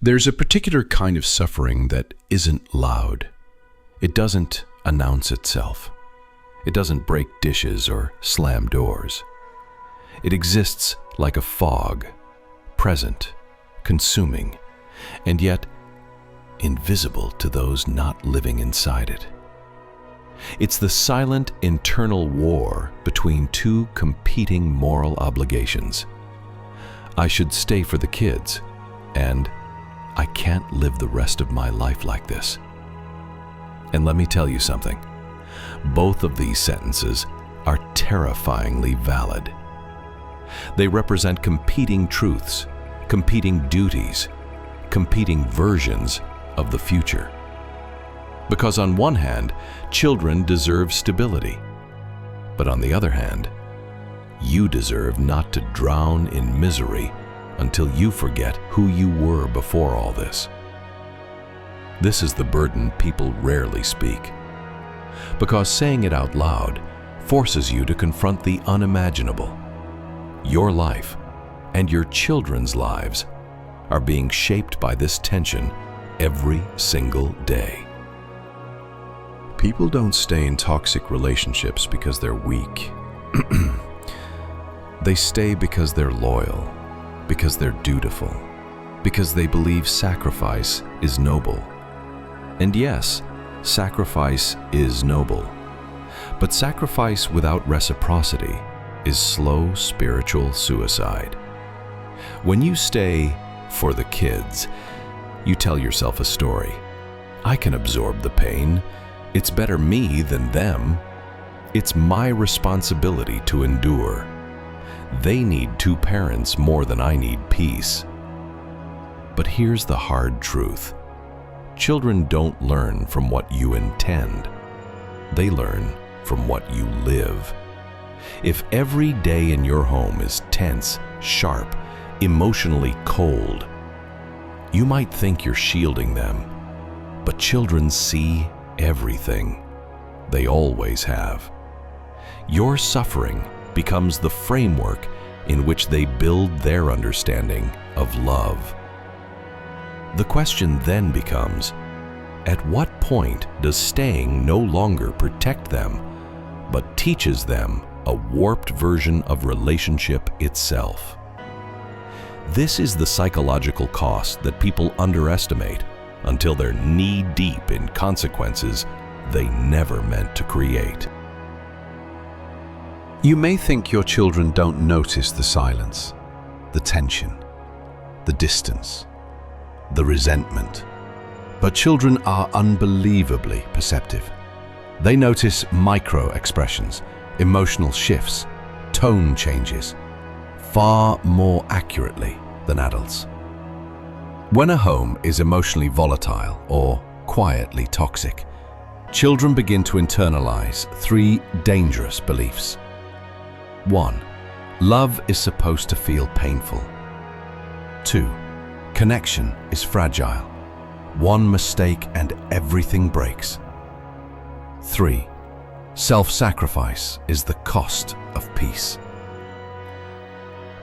There's a particular kind of suffering that isn't loud. It doesn't announce itself. It doesn't break dishes or slam doors. It exists like a fog, present, consuming, and yet invisible to those not living inside it. It's the silent internal war between two competing moral obligations. I should stay for the kids, and I can't live the rest of my life like this. And let me tell you something. Both of these sentences are terrifyingly valid. They represent competing truths, competing duties, competing versions of the future. Because on one hand, children deserve stability. But on the other hand, you deserve not to drown in misery until you forget who you were before all this. This is the burden people rarely speak. Because saying it out loud forces you to confront the unimaginable. Your life and your children's lives are being shaped by this tension every single day. People don't stay in toxic relationships because they're weak. They stay because they're loyal, because they're dutiful, because they believe sacrifice is noble. And yes, sacrifice is noble. But sacrifice without reciprocity is slow spiritual suicide. When you stay for the kids, you tell yourself a story. I can absorb the pain. It's better me than them. It's my responsibility to endure. They need two parents more than I need peace. But here's the hard truth. Children don't learn from what you intend. They learn from what you live. If every day in your home is tense, sharp, emotionally cold, you might think you're shielding them, but children see everything. They always have. Your suffering becomes the framework in which they build their understanding of love. The question then becomes, at what point does staying no longer protect them, but teaches them a warped version of relationship itself? This is the psychological cost that people underestimate until they're knee-deep in consequences they never meant to create. You may think your children don't notice the silence, the tension, the distance, the resentment, but children are unbelievably perceptive. They notice micro-expressions, emotional shifts, tone changes, far more accurately than adults. When a home is emotionally volatile or quietly toxic, children begin to internalize three dangerous beliefs. 1. Love is supposed to feel painful. 2. Connection is fragile. One mistake and everything breaks. 3. Self-sacrifice is the cost of peace.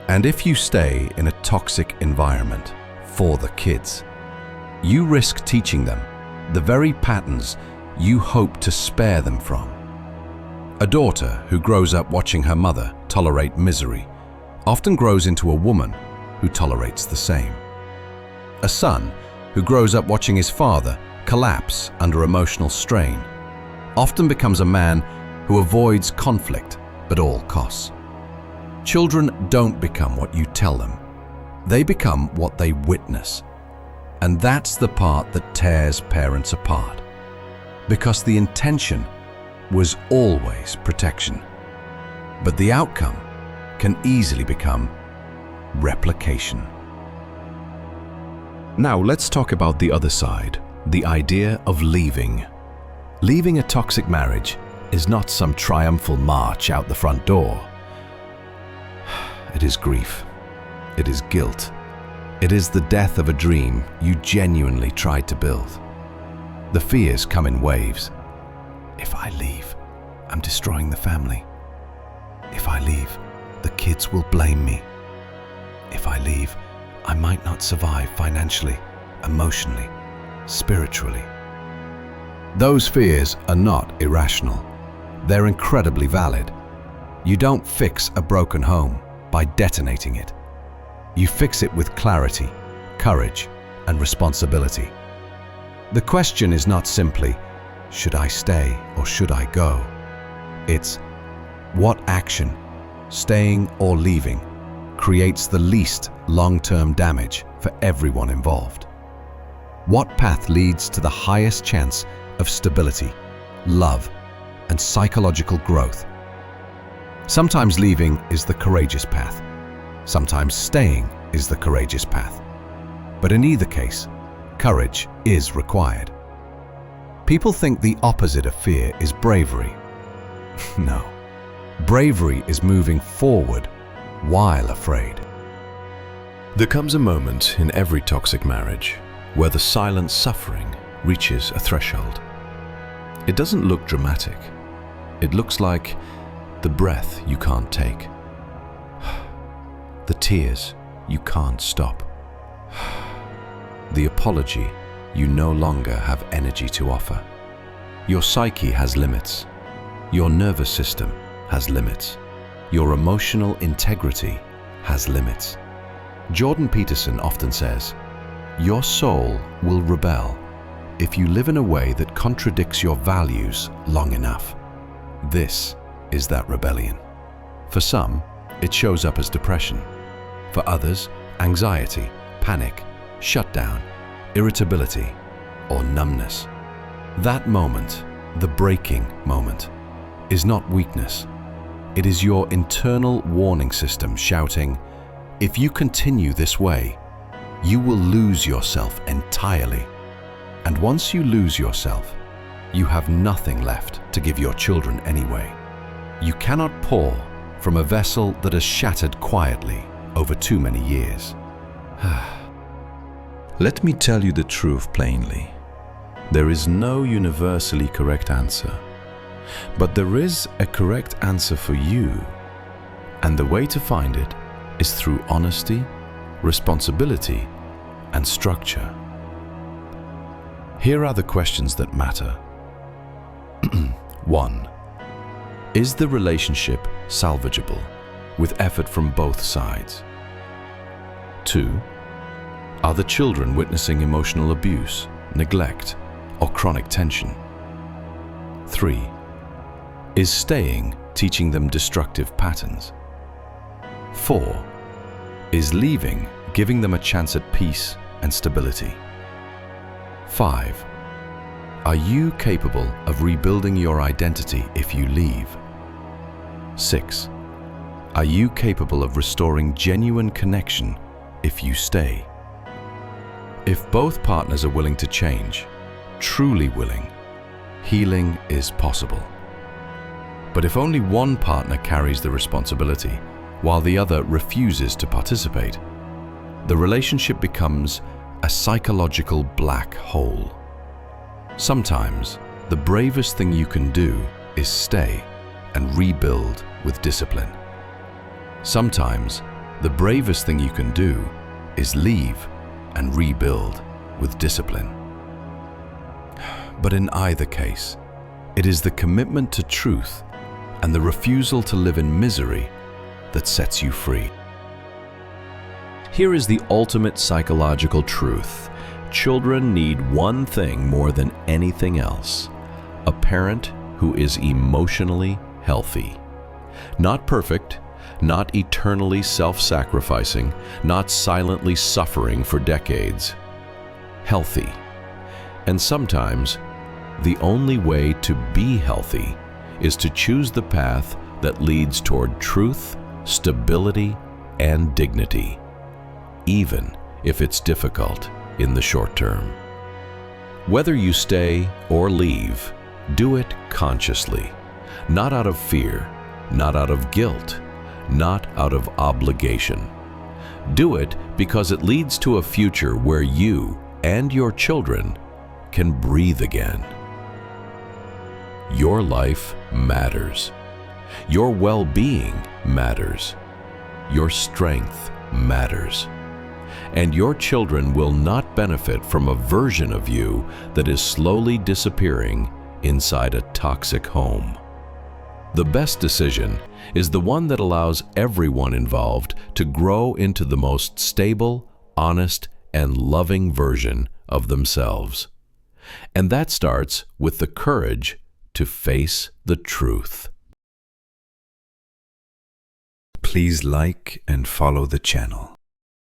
And if you stay in a toxic environment for the kids, you risk teaching them the very patterns you hope to spare them from. A daughter who grows up watching her mother tolerate misery often grows into a woman who tolerates the same. A son who grows up watching his father collapse under emotional strain often becomes a man who avoids conflict at all costs. Children don't become what you tell them. They become what they witness. And that's the part that tears parents apart. Because the intention was always protection. But the outcome can easily become replication. Now let's talk about the other side, the idea of leaving. Leaving a toxic marriage is not some triumphal march out the front door. It is grief. It is guilt. It is the death of a dream you genuinely tried to build. The fears come in waves. If I leave, I'm destroying the family. If I leave, the kids will blame me. If I leave, I might not survive financially emotionally, spiritually. Those fears are not irrational. They're incredibly valid. You don't fix a broken home by detonating it. You fix it with clarity, courage, and responsibility. The question is not simply, should I stay or should I go? It's, what action, staying or leaving, creates the least long-term damage for everyone involved? What path leads to the highest chance of stability, love, and psychological growth? Sometimes leaving is the courageous path. Sometimes staying is the courageous path. But in either case, courage is required. People think the opposite of fear is bravery. No. Bravery is moving forward while afraid. There comes a moment in every toxic marriage where the silent suffering reaches a threshold. It doesn't look dramatic. It looks like the breath you can't take, the tears you can't stop, the apology you no longer have energy to offer. Your psyche has limits. Your nervous system has limits. Your emotional integrity has limits. Jordan Peterson often says, your soul will rebel if you live in a way that contradicts your values long enough. This is that rebellion. For some, it shows up as depression. For others, anxiety, panic, shutdown, irritability, or numbness. That moment, the breaking moment, is not weakness. It is your internal warning system shouting, if you continue this way, you will lose yourself entirely. And once you lose yourself, you have nothing left to give your children anyway. You cannot pour from a vessel that has shattered quietly over too many years. Let me tell you the truth plainly. There is no universally correct answer, but there is a correct answer for you. And the way to find it is through honesty, responsibility, and structure. Here are the questions that matter. 1. Is the relationship salvageable with effort from both sides? 2. Are the children witnessing emotional abuse, neglect, or chronic tension? 3. Is staying teaching them destructive patterns? 4. Is leaving giving them a chance at peace and stability? 5. Are you capable of rebuilding your identity if you leave? 6. Are you capable of restoring genuine connection if you stay? If both partners are willing to change, truly willing, healing is possible. But if only one partner carries the responsibility while the other refuses to participate, the relationship becomes a psychological black hole. Sometimes, the bravest thing you can do is stay and rebuild with discipline. Sometimes, the bravest thing you can do is leave and rebuild with discipline. But in either case, it is the commitment to truth and the refusal to live in misery that sets you free. Here is the ultimate psychological truth. Children need one thing more than anything else: a parent who is emotionally healthy. Not perfect, not eternally self-sacrificing, not silently suffering for decades. Healthy. And sometimes, the only way to be healthy is to choose the path that leads toward truth, stability, and dignity, even if it's difficult in the short term. Whether you stay or leave, do it consciously, not out of fear, not out of guilt, not out of obligation. Do it because it leads to a future where you and your children can breathe again. Your life matters. Your well-being matters. Your strength matters. and your children will not benefit from a version of you that is slowly disappearing inside a toxic home. The best decision is the one that allows everyone involved to grow into the most stable, honest, and loving version of themselves. And that starts with the courage to face the truth. Please like and follow the channel.